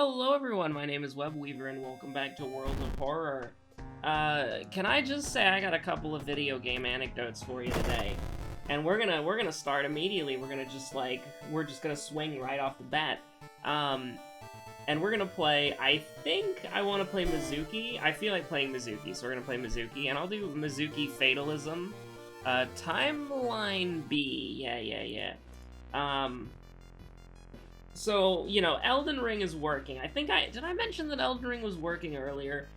Hello everyone, my name is Webweaver and welcome back to World of Horror. Can I just say I got a couple of video game anecdotes for you today. And we're gonna start immediately. We're just gonna swing right off the bat. And we're gonna play, I think I want to play Mizuki. I feel like playing Mizuki, so we're gonna play Mizuki. And I'll do Mizuki Fatalism. Timeline B, yeah. So, you know, Elden Ring is working. Did I mention that Elden Ring was working earlier?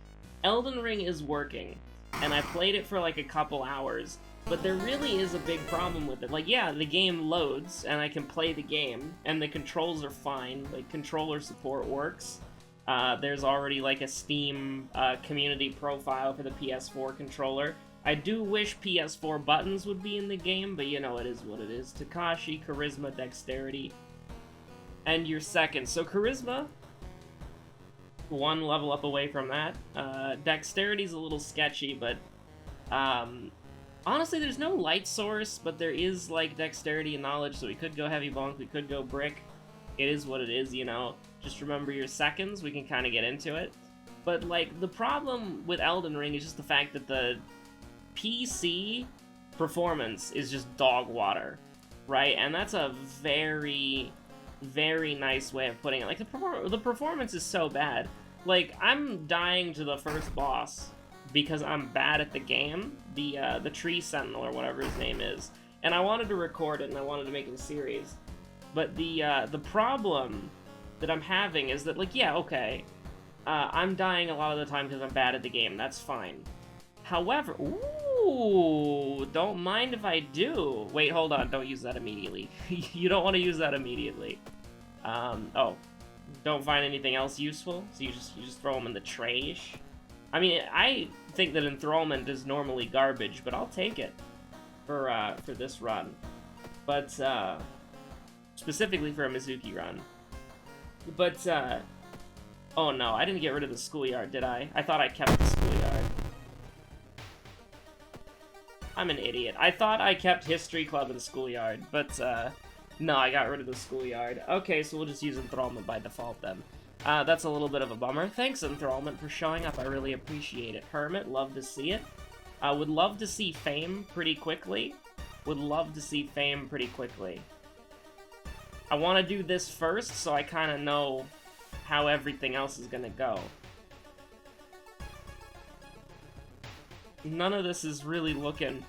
Elden Ring is working, and I played it for like a couple hours, but there really is a big problem with it. Like, yeah, the game loads, and I can play the game, and the controls are fine, like, controller support works. There's already, like, a Steam community profile for the PS4 controller. I do wish PS4 buttons would be in the game, but you know, it is what it is. Takashi, Charisma, Dexterity, and your second. So Charisma, one level up away from that. Dexterity's a little sketchy, but honestly, there's no light source, but there is like Dexterity and Knowledge, so we could go Heavy Bonk, we could go Brick. It is what it is, you know. Just remember your seconds, we can kind of get into it. But like, the problem with Elden Ring is just the fact that the PC performance is just dog water, right? And that's a very nice way of putting it. Like, the performance is so bad. Like, I'm dying to the first boss because I'm bad at the game, the Tree Sentinel or whatever his name is, and I wanted to record it and I wanted to make it a series. But the problem that I'm having is that, like, yeah, okay, I'm dying a lot of the time because I'm bad at the game. That's fine. However, ooh, don't mind if I do. Wait, hold on, don't use that immediately. You don't want to use that immediately. Oh, don't find anything else useful, so you just throw them in the trash. I mean, I think that enthrallment is normally garbage, but I'll take it for this run. But specifically for a Mizuki run. But oh no, I didn't get rid of the schoolyard, did I? I thought I kept the schoolyard. I'm an idiot. I thought I kept History Club and Schoolyard, but, no, I got rid of the Schoolyard. Okay, so we'll just use Enthrallment by default, then. That's a little bit of a bummer. Thanks, Enthrallment, for showing up. I really appreciate it. Hermit, love to see it. Would love to see Fame pretty quickly. Would love to see Fame pretty quickly. I want to do this first, so I kind of know how everything else is gonna go. None of this is really looking...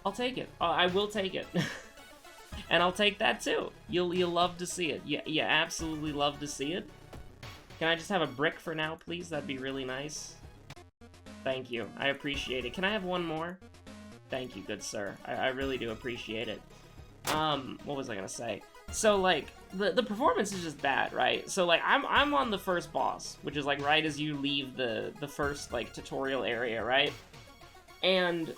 I'll take it. I will take it. And I'll take that too. You'll love to see it. You absolutely love to see it. Can I just have a brick for now, please? That'd be really nice. Thank you. I appreciate it. Can I have one more? Thank you, good sir. I really do appreciate it. What was I gonna say? So, like, the performance is just bad, right? So, like, I'm on the first boss, which is, like, right as you leave the first, like, tutorial area, right? And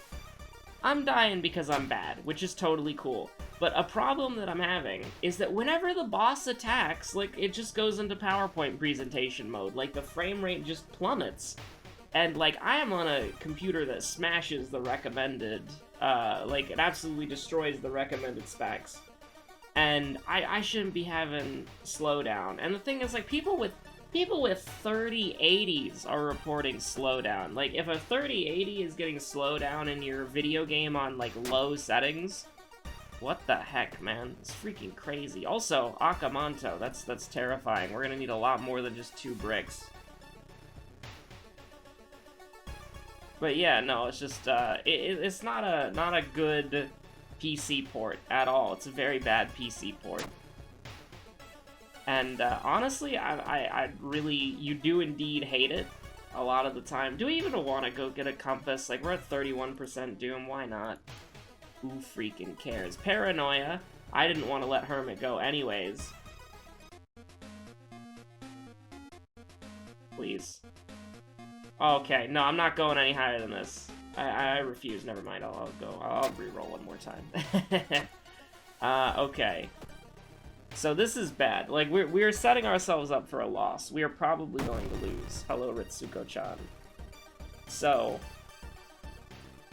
I'm dying because I'm bad, which is totally cool. But a problem that I'm having is that whenever the boss attacks, like, it just goes into PowerPoint presentation mode. Like, the frame rate just plummets. And, like, I am on a computer that smashes the recommended, like, it absolutely destroys the recommended specs. And I shouldn't be having slowdown. And the thing is, like, people with 3080s are reporting slowdown. Like, if a 3080 is getting slowdown in your video game on, like, low settings, what the heck, man? It's freaking crazy. Also, Akamanto, that's terrifying. We're gonna need a lot more than just 2 bricks. But yeah, no, it's just, it's not a good PC port at all. It's a very bad PC port. And honestly, I really, you do indeed hate it a lot of the time. Do we even want to go get a compass? Like, we're at 31% Doom, why not? Who freaking cares? Paranoia. I didn't want to let Hermit go anyways. Please. Okay, no, I'm not going any higher than this. I refuse. Never mind. I'll reroll one more time. Okay. So this is bad. Like, we're setting ourselves up for a loss. We are probably going to lose. Hello, Ritsuko-chan. So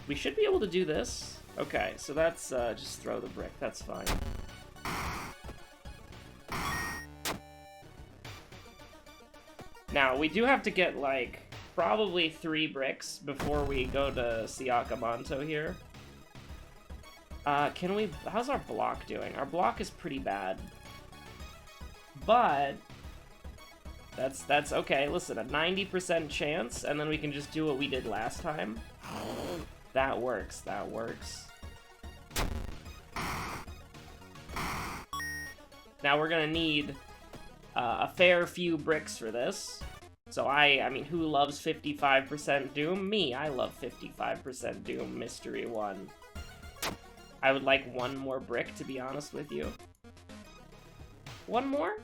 we should be able to do this. Okay, so that's just throw the brick. That's fine. Now, we do have to get, like, probably 3 bricks before we go to Siakamonto here. Can we... How's our block doing? Our block is pretty bad. But... That's okay. Listen, a 90% chance, and then we can just do what we did last time. That works. That works. Now we're gonna need a fair few bricks for this. So I mean, who loves 55% Doom? Me, I love 55% Doom, Mystery 1. I would like 1 more brick, to be honest with you. 1 more?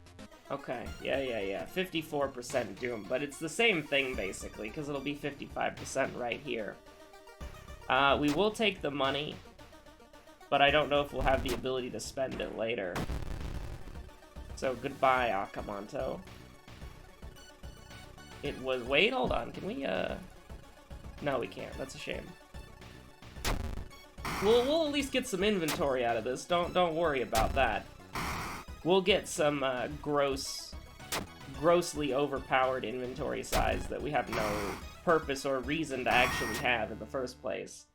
Okay, yeah. 54% Doom, but it's the same thing, basically, because it'll be 55% right here. We will take the money, but I don't know if we'll have the ability to spend it later. So, goodbye, Akamonto. It was... Wait, hold on. Can we, No, we can't. That's a shame. We'll at least get some inventory out of this. Don't worry about that. We'll get some, grossly overpowered inventory size that we have no purpose or reason to actually have in the first place.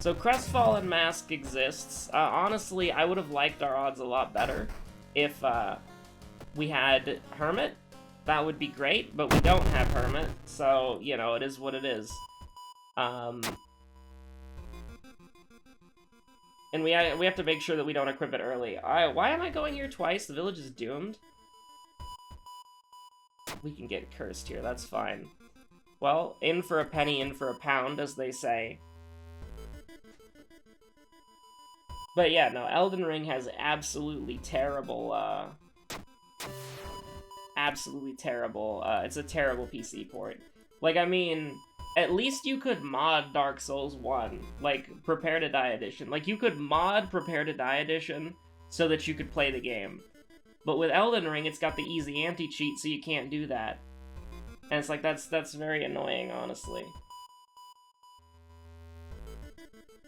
So, Crestfallen Mask exists. Honestly, I would have liked our odds a lot better if, we had Hermit. That would be great, but we don't have Hermit, so, you know, it is what it is. And we have to make sure that we don't equip it early. Why am I going here twice? The village is doomed. We can get cursed here, that's fine. Well, in for a penny, in for a pound, as they say. But yeah, no, Elden Ring has absolutely terrible, it's a terrible PC port. Like, I mean, at least you could mod Dark Souls 1, like, Prepare to Die Edition. Like, you could mod Prepare to Die Edition so that you could play the game. But with Elden Ring, it's got the easy anti-cheat, so you can't do that. And it's like, that's very annoying, honestly.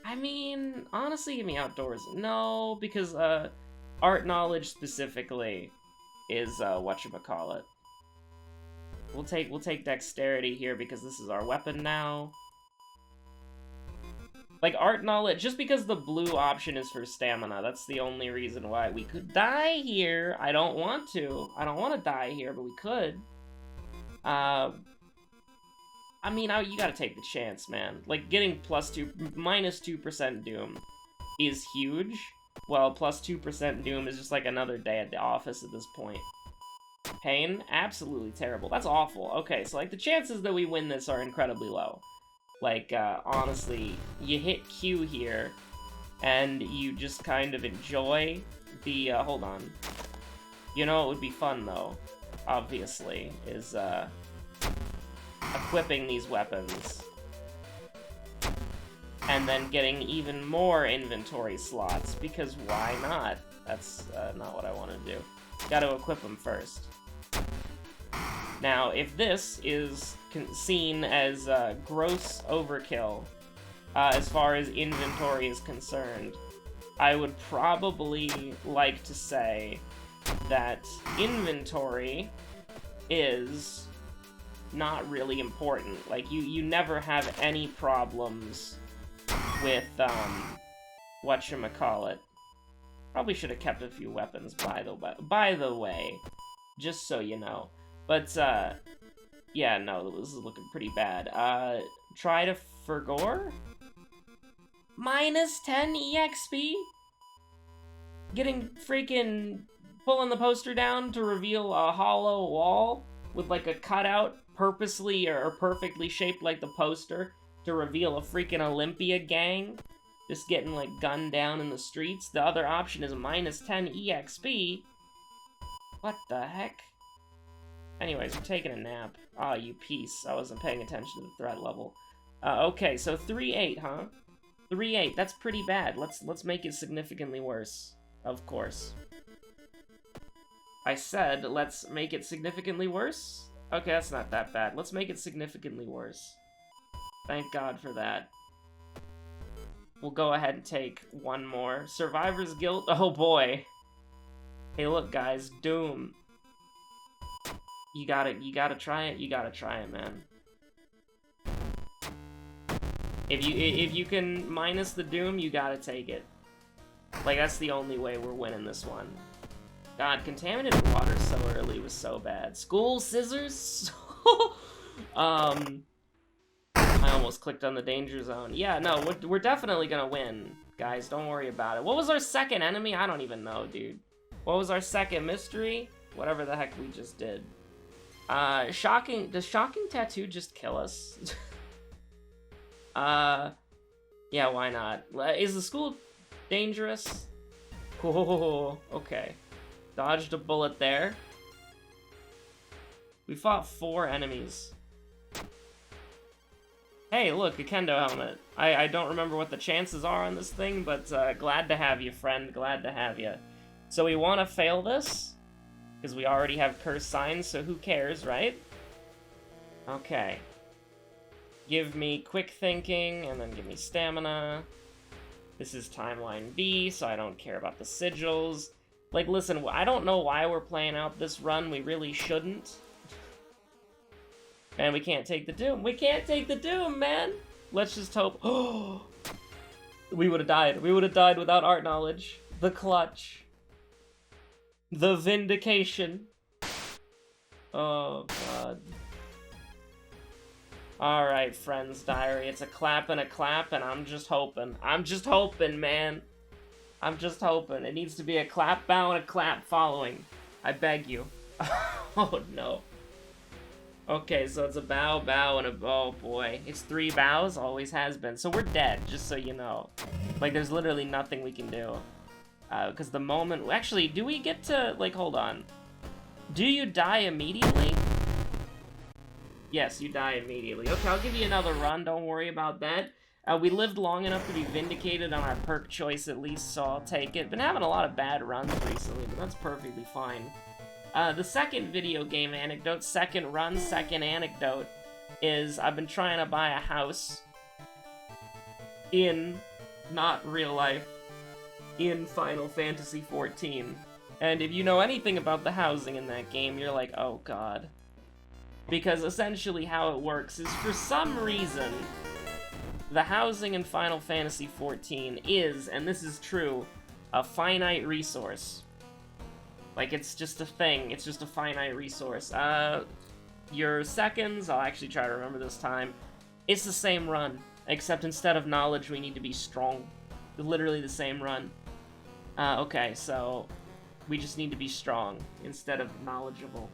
I mean, honestly, give me outdoors. No, because, art knowledge specifically is, whatchamacallit. We'll take dexterity here because this is our weapon now. Like, art knowledge, just because the blue option is for stamina, that's the only reason why we could die here. I don't want to. I don't want to die here, but we could. I mean, you gotta take the chance, man. Like, getting minus 2% Doom is huge. Well, plus 2% Doom is just like another day at the office at this point. Pain? Absolutely terrible. That's awful. Okay, so, like, the chances that we win this are incredibly low. Like, honestly, you hit Q here, and you just kind of enjoy the, hold on. You know what would be fun, though, obviously, is, equipping these weapons. And then getting even more inventory slots, because why not? That's, not what I want to do. Gotta equip them first. Now, if this is seen as gross overkill, as far as inventory is concerned, I would probably like to say that inventory is not really important. Like, you never have any problems with, whatchamacallit. Probably should have kept a few weapons, by the way, just so you know. But, yeah, no, this is looking pretty bad. Try to Fergore? Minus 10 EXP? Getting freaking... pulling the poster down to reveal a hollow wall with, like, a cutout purposely or perfectly shaped like the poster to reveal a freaking Olympia gang just getting, like, gunned down in the streets. The other option is minus 10 EXP. What the heck? Anyways, we're taking a nap. Ah, you piece. I wasn't paying attention to the threat level. Okay, so 3-8, huh? 3-8, that's pretty bad. Let's make it significantly worse. Of course. I said, let's make it significantly worse? Okay, that's not that bad. Let's make it significantly worse. Thank God for that. We'll go ahead and take one more. Survivor's Guilt? Oh boy. Hey, look, guys. Doom. You gotta try it. You gotta try it, man. If you can minus the doom, you gotta take it. Like, that's the only way we're winning this one. God, contaminated water so early was so bad. School scissors? I almost clicked on the danger zone. Yeah, no, we're definitely gonna win, guys. Don't worry about it. What was our second enemy? I don't even know, dude. What was our second mystery? Whatever the heck we just did. Shocking. Does shocking tattoo just kill us? Yeah, why not? Is the school dangerous? Oh, okay. Dodged a bullet there. We fought 4 enemies. Hey, look, a kendo helmet. I don't remember what the chances are on this thing, but glad to have you, friend. Glad to have you. So we want to fail this, because we already have curse signs, so who cares, right? Okay. Give me quick thinking, and then give me stamina. This is timeline B, so I don't care about the sigils. Like, listen, I don't know why we're playing out this run. We really shouldn't. Man, we can't take the doom. We can't take the doom, man! Let's just hope. Oh! We would have died. We would have died without art knowledge. The clutch. The vindication. Oh, God. Alright, friends, diary. It's a clap, and I'm just hoping. I'm just hoping, man. I'm just hoping. It needs to be a clap, bow, and a clap following. I beg you. Oh, no. Okay, so it's a bow, bow, and a... Oh, boy. It's 3 bows? Always has been. So we're dead, just so you know. Like, there's literally nothing we can do. Because the moment... Actually, do we get to... Like, hold on. Do you die immediately? Yes, you die immediately. Okay, I'll give you another run. Don't worry about that. We lived long enough to be vindicated on our perk choice at least, so I'll take it. Been having a lot of bad runs recently, but that's perfectly fine. The second video game anecdote, second run, second anecdote, is I've been trying to buy a house in, not real life, in Final Fantasy XIV. And if you know anything about the housing in that game, you're like, oh god. Because essentially how it works is, for some reason, the housing in Final Fantasy XIV is, and this is true, a finite resource. Like, it's just a thing. It's just a finite resource. Your seconds, I'll actually try to remember this time. It's the same run, except instead of knowledge, we need to be strong. Literally the same run. Okay, so we just need to be strong instead of knowledgeable.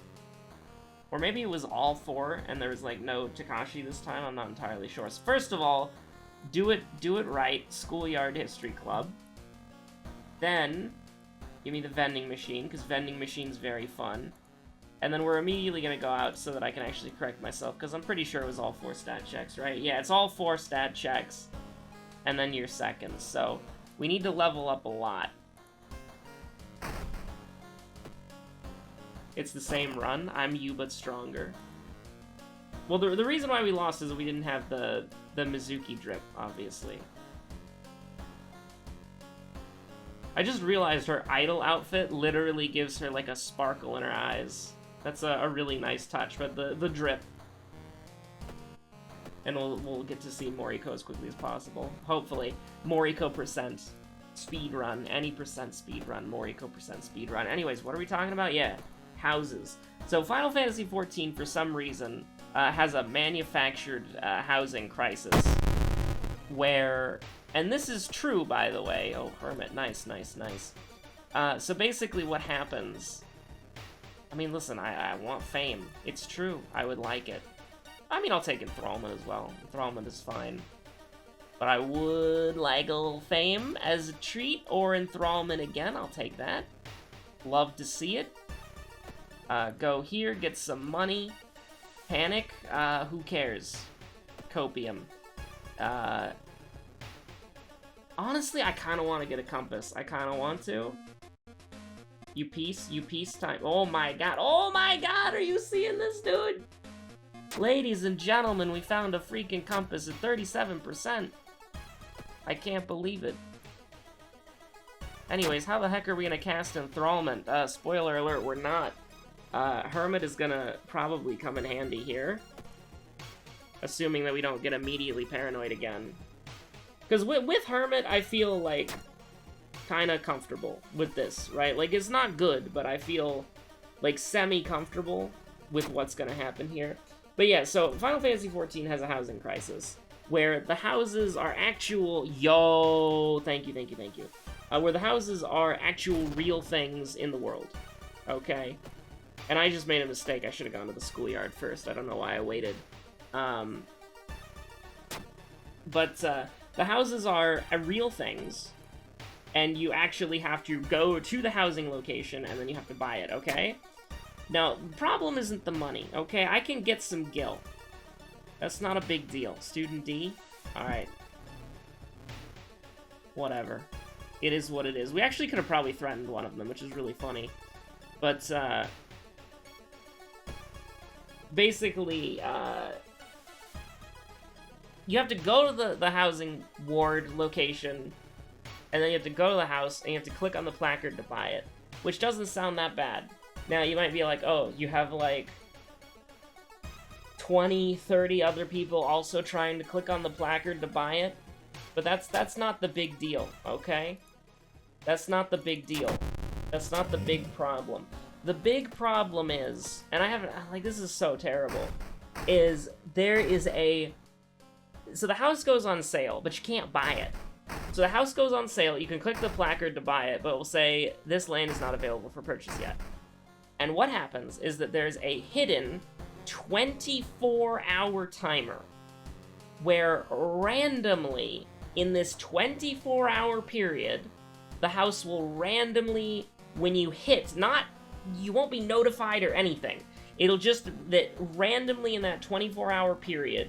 Or maybe it was all 4, and there was, like, no Takashi this time. I'm not entirely sure. So first of all, do it right, Schoolyard History Club. Then, give me the vending machine, because vending machine's very fun. And then we're immediately going to go out so that I can actually correct myself, because I'm pretty sure it was all 4 stat checks, right? Yeah, it's all 4 stat checks, and then your seconds. So, we need to level up a lot. It's the same run. I'm you, but stronger. Well, the reason why we lost is that we didn't have the Mizuki drip, obviously. I just realized her idol outfit literally gives her, like, a sparkle in her eyes. That's a really nice touch, but the drip. And we'll get to see Moriko as quickly as possible. Hopefully. Moriko percent speedrun. Any percent speedrun. Moriko percent speedrun. Anyways, what are we talking about? Yeah. Houses. So Final Fantasy XIV, for some reason, has a manufactured housing crisis where, and this is true, by the way. Oh, Hermit, nice, nice, nice. So basically what happens, I mean, listen, I want fame. It's true. I would like it. I mean, I'll take enthrallment as well. Enthrallment is fine. But I would like a little fame as a treat, or enthrallment again. I'll take that. Love to see it. Go here, get some money. Panic, who cares? Copium. Honestly, I kind of want to get a compass. I kind of want to. You peace time. Oh my god, are you seeing this, dude? Ladies and gentlemen, we found a freaking compass at 37%. I can't believe it. Anyways, how the heck are we gonna cast enthrallment? Spoiler alert, we're not. Hermit is gonna probably come in handy here. Assuming that we don't get immediately paranoid again. Because with Hermit, I feel, like, kind of comfortable with this, right? Like, it's not good, but I feel, like, semi-comfortable with what's gonna happen here. But yeah, so Final Fantasy XIV has a housing crisis, where the houses are actual... Yo! Thank you. Where the houses are actual real things in the world. Okay? And I just made a mistake. I should have gone to the schoolyard first. I don't know why I waited. But the houses are real things, and you actually have to go to the housing location, and then you have to buy it, okay? Now, the problem isn't the money, okay? I can get some gil. That's not a big deal. Student D? Alright. Whatever. It is what it is. We actually could have probably threatened one of them, which is really funny. But, basically, you have to go to the housing ward location, and then you have to go to the house, and you have to click on the placard to buy it, which doesn't sound that bad. Now, you might be like, oh, you have, like, 20, 30 other people also trying to click on the placard to buy it, but that's not the big deal, okay? That's not the big deal. That's not the big problem. The big problem is, and I haven't, like, this is so terrible, is there is a... So the house goes on sale, but you can't buy it. So the house goes on sale, you can click the placard to buy it, but it will say, this land is not available for purchase yet. And what happens is that there's a hidden 24-hour timer where randomly, in this 24-hour period, the house will randomly, when you hit, you won't be notified or anything. It'll just, that randomly in that 24-hour period,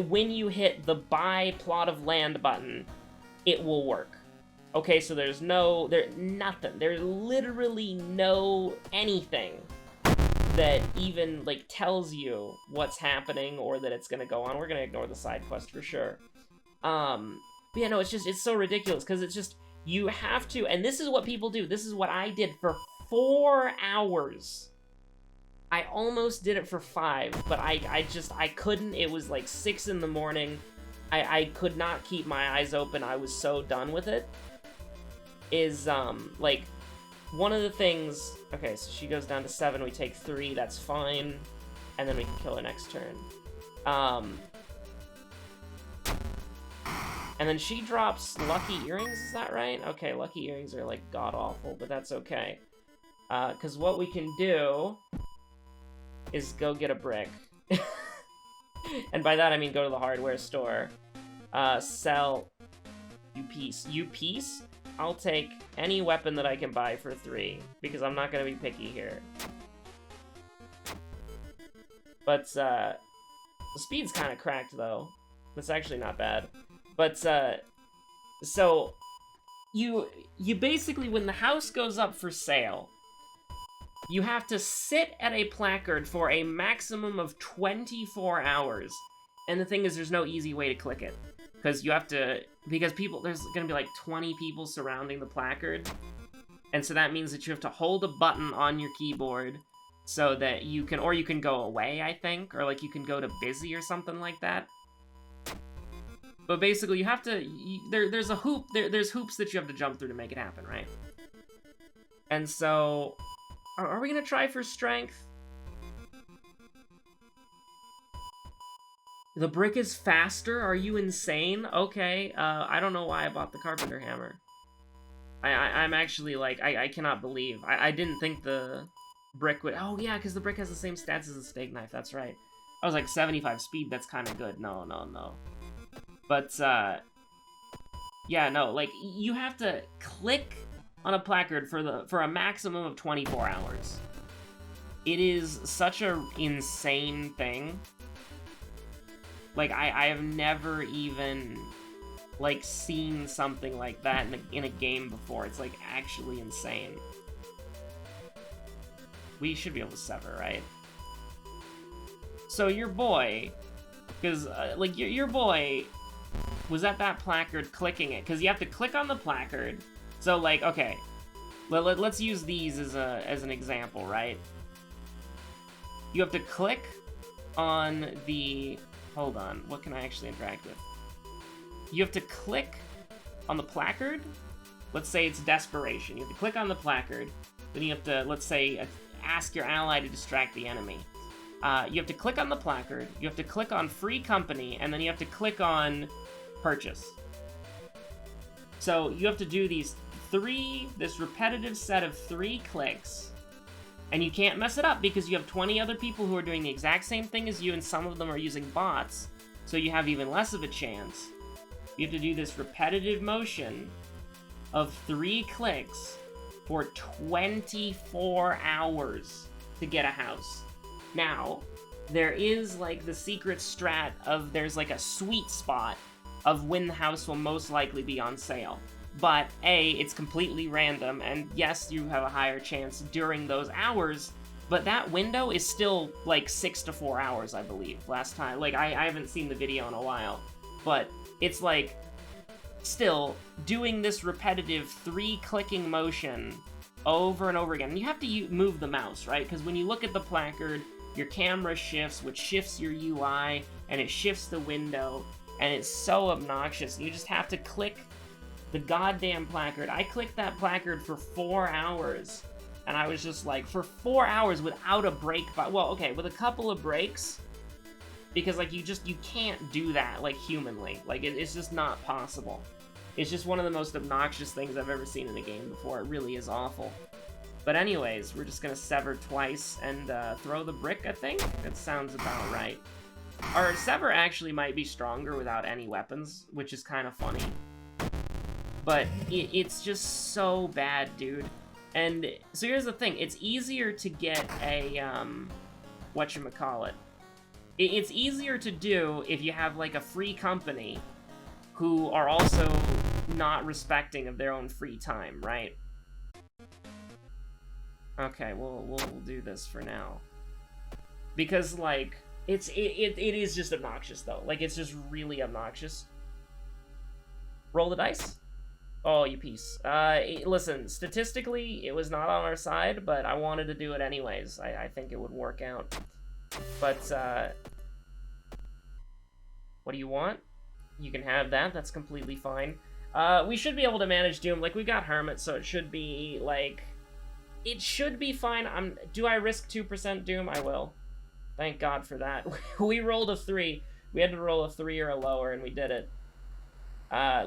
when you hit the buy plot of land button, it will work. Okay, so there's nothing. There's literally no anything that even, like, tells you what's happening or that it's gonna go on. We're gonna ignore the side quest for sure. But yeah, no, it's so ridiculous, because it's just, you have to, and this is what people do. This is what I did for 4 hours. I almost did it for 5, but I couldn't. It was like 6 in the morning. I could not keep my eyes open. I was so done with it. Like, one of the things... Okay, so she goes down to 7, we take 3, that's fine. And then we can kill her next turn. And then she drops lucky earrings, is that right? Okay, lucky earrings are, like, god-awful, but that's okay. Because what we can do is go get a brick. And by that I mean go to the hardware store. Sell U-piece. U-piece? I'll take any weapon that I can buy for 3, because I'm not gonna be picky here. But, the speed's kinda cracked, though. That's actually not bad. But, so, you basically, when the house goes up for sale, you have to sit at a placard for a maximum of 24 hours. And the thing is, there's no easy way to click it. Because you have to... Because there's gonna be like 20 people surrounding the placard. And so that means that you have to hold a button on your keyboard so that you can... Or you can go away, I think. Or like you can go to busy or something like that. But basically, you have to... There's a hoop... There's hoops that you have to jump through to make it happen, right? And so... Are we gonna try for strength? The brick is faster? Are you insane? Okay, I don't know why I bought the carpenter hammer. I'm actually, like, I cannot believe. I didn't think the brick would... Oh, yeah, because the brick has the same stats as the steak knife, that's right. I was like, 75 speed, that's kind of good. No. But, yeah, no, like, you have to click on a placard for a maximum of 24 hours. It is such a insane thing. Like, I have never even, like, seen something like that in a game before. It's, like, actually insane. We should be able to sever, right? So your boy, because, like, your boy was at that placard clicking it, because you have to click on the placard. So, like, okay, let's use these as an example, right? You have to click on the... Hold on, what can I actually interact with? You have to click on the placard. Let's say it's desperation. You have to click on the placard. Then you have to, let's say, ask your ally to distract the enemy. You have to click on the placard. You have to click on free company, and then you have to click on purchase. So you have to do this repetitive set of 3 clicks, and you can't mess it up because you have 20 other people who are doing the exact same thing as you, and some of them are using bots, so you have even less of a chance. You have to do this repetitive motion of 3 clicks for 24 hours to get a house. Now, there is like the secret strat of there's like a sweet spot of when the house will most likely be on sale. But A, it's completely random, and yes, you have a higher chance during those hours, but that window is still like 6 to 4 hours, I believe, last time. Like, I haven't seen the video in a while, but it's like, still, doing this repetitive 3 clicking motion over and over again. And you have to move the mouse, right? Because when you look at the placard, your camera shifts, which shifts your UI, and it shifts the window, and it's so obnoxious. You just have to click the goddamn placard. I clicked that placard for 4 hours, and I was just like, for 4 hours without a break, well, okay, with a couple of breaks, because like you can't do that like humanly. Like it's just not possible. It's just one of the most obnoxious things I've ever seen in a game before. It really is awful. But anyways, we're just gonna sever twice and throw the brick, I think? That sounds about right. Our sever actually might be stronger without any weapons, which is kind of funny. But it's just so bad, dude. And so here's the thing. It's easier to get a, whatchamacallit. It's easier to do if you have, like, a free company who are also not respecting of their own free time, right? Okay, we'll do this for now. Because, like, it is just obnoxious, though. Like, it's just really obnoxious. Roll the dice. Oh, you piece. Listen, statistically, it was not on our side, but I wanted to do it anyways. I think it would work out. But, what do you want? You can have that. That's completely fine. We should be able to manage Doom. Like, we got Hermit, so it should be, like... It should be fine. Do I risk 2% Doom? I will. Thank God for that. We rolled a 3. We had to roll a 3 or a lower, and we did it.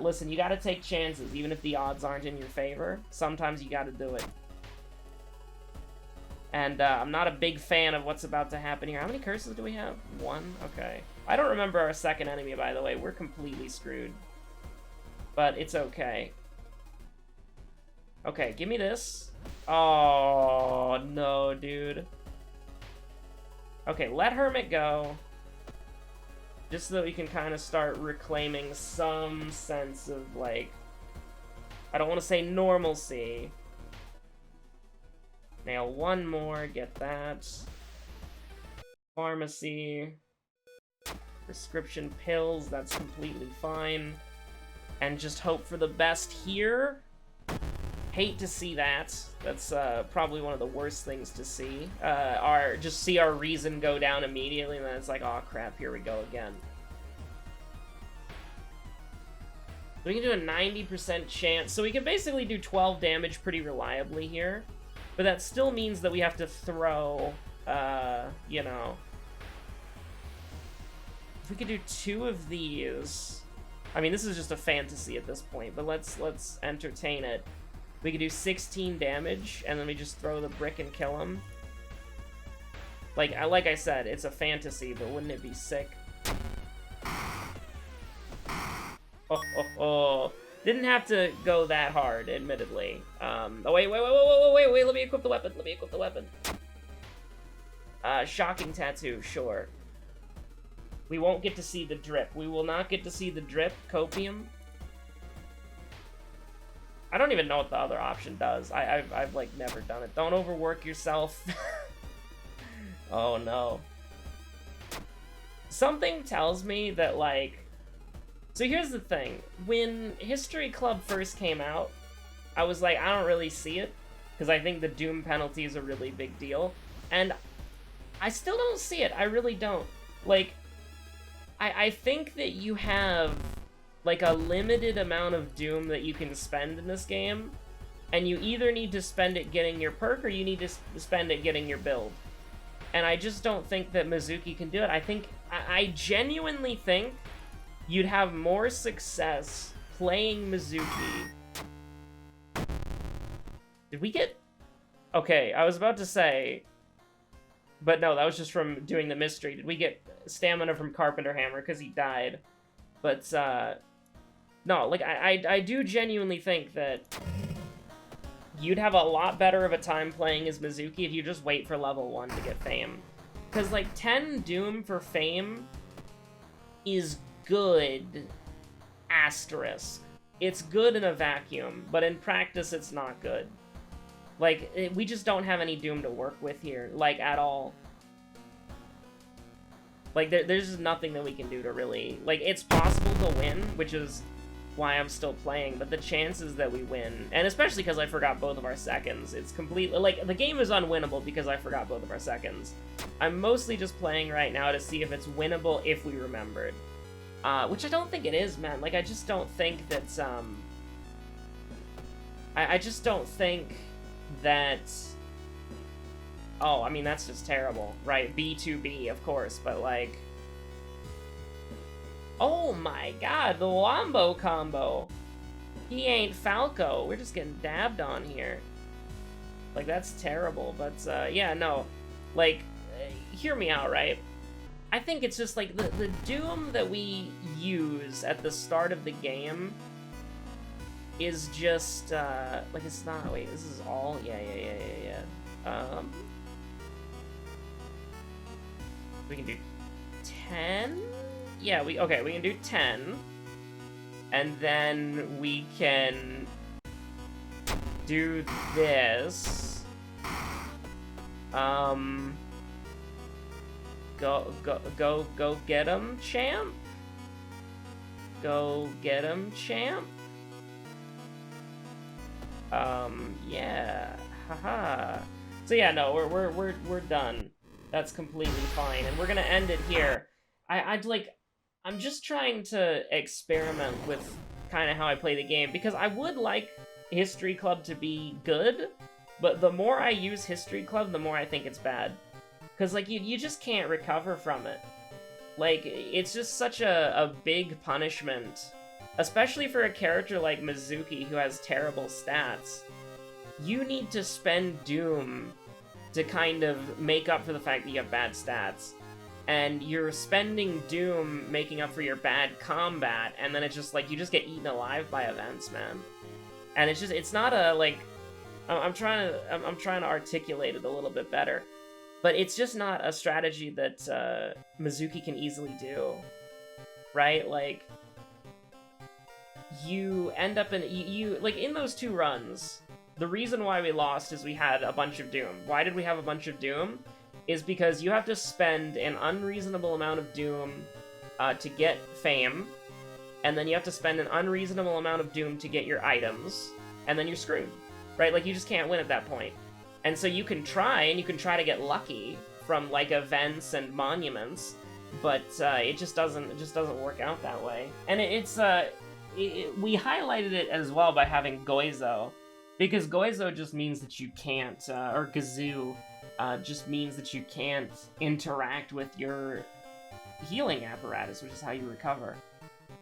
Listen, you gotta take chances, even if the odds aren't in your favor. Sometimes you gotta do it. And, I'm not a big fan of what's about to happen here. How many curses do we have? 1? Okay. I don't remember our second enemy, by the way. We're completely screwed. But it's okay. Okay, give me this. Oh, no, dude. Okay, let Hermit go. Just so that we can kind of start reclaiming some sense of, like... I don't want to say normalcy. Nail 1 more, get that. Pharmacy. Prescription pills, that's completely fine. And just hope for the best here. Hate to see that. That's probably one of the worst things to see. Just see our reason go down immediately, and then it's like, oh crap, here we go again. We can do a 90% chance, so we can basically do 12 damage pretty reliably here. But that still means that we have to throw, you know... If we could do 2 of these... I mean, this is just a fantasy at this point, but let's entertain it. We could do 16 damage, and then we just throw the brick and kill him. Like I said, it's a fantasy, but wouldn't it be sick? Oh. Didn't have to go that hard, admittedly. Oh, wait, let me equip the weapon, shocking tattoo, sure. We won't get to see the drip. We will not get to see the drip, copium. I don't even know what the other option does. I've like, never done it. Don't overwork yourself. Oh, no. Something tells me that, like... So here's the thing. When History Club first came out, I was like, I don't really see it, because I think the Doom penalty is a really big deal. And I still don't see it. I really don't. Like, I think that you have, like, a limited amount of Doom that you can spend in this game, and you either need to spend it getting your perk, or you need to spend it getting your build. And I just don't think that Mizuki can do it. I genuinely think you'd have more success playing Mizuki. Did we get... Okay, I was about to say... But no, that was just from doing the mystery. Did we get stamina from Carpenter Hammer because he died? But, no, like, I do genuinely think that you'd have a lot better of a time playing as Mizuki if you just wait for level 1 to get Fame. Because, like, 10 Doom for Fame is good, asterisk. It's good in a vacuum, but in practice it's not good. Like, we just don't have any Doom to work with here, like, at all. Like, there's just nothing that we can do to really... Like, it's possible to win, which is why I'm still playing, but the chances that we win... And especially because I forgot both of our seconds, it's completely... Like, the game is unwinnable because I forgot both of our seconds. I'm mostly just playing right now to see if it's winnable if we remembered. Which I don't think it is, man. Like, I just don't think that's, I just don't think that... Oh, I mean, that's just terrible, right? B2B, of course, but, like... Oh my god, the Wombo combo! He ain't Falco. We're just getting dabbed on here. Like, that's terrible, but, yeah, no. Like, hear me out, right? I think it's just, like, the Doom that we use at the start of the game is just, like, it's not... Wait, this is all... Yeah. We can do 10? Yeah, we can do 10. And then we can do this. Go get him, champ. Go get him, champ. Yeah. Haha. So yeah, no, we're done. That's completely fine, and we're gonna end it here. I'm just trying to experiment with kind of how I play the game, because I would like History Club to be good, but the more I use History Club, the more I think it's bad. Because, like, you just can't recover from it. Like, it's just such a big punishment, especially for a character like Mizuki who has terrible stats. You need to spend Doom to kind of make up for the fact that you have bad stats. And you're spending Doom making up for your bad combat, and then it's just like, you just get eaten alive by events, man. And it's just, it's not a, like, I'm trying to articulate it a little bit better. But it's just not a strategy that Mizuki can easily do, right? Like, you end up in, like, in those 2 runs, the reason why we lost is we had a bunch of Doom. Why did we have a bunch of Doom? Is because you have to spend an unreasonable amount of Doom to get Fame, and then you have to spend an unreasonable amount of Doom to get your items, and then you're screwed, right? Like, you just can't win at that point. And so you can try to get lucky from, like, events and monuments, but it just doesn't work out that way. And we highlighted it as well by having Goizo, because Goizo just means that you can't, or Gazoo just means that you can't interact with your healing apparatus, which is how you recover.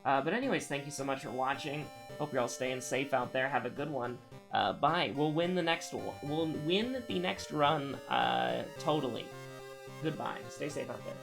But anyways, thank you so much for watching. Hope you're all staying safe out there. Have a good one. Bye. We'll win the next run, totally. Goodbye. Stay safe out there.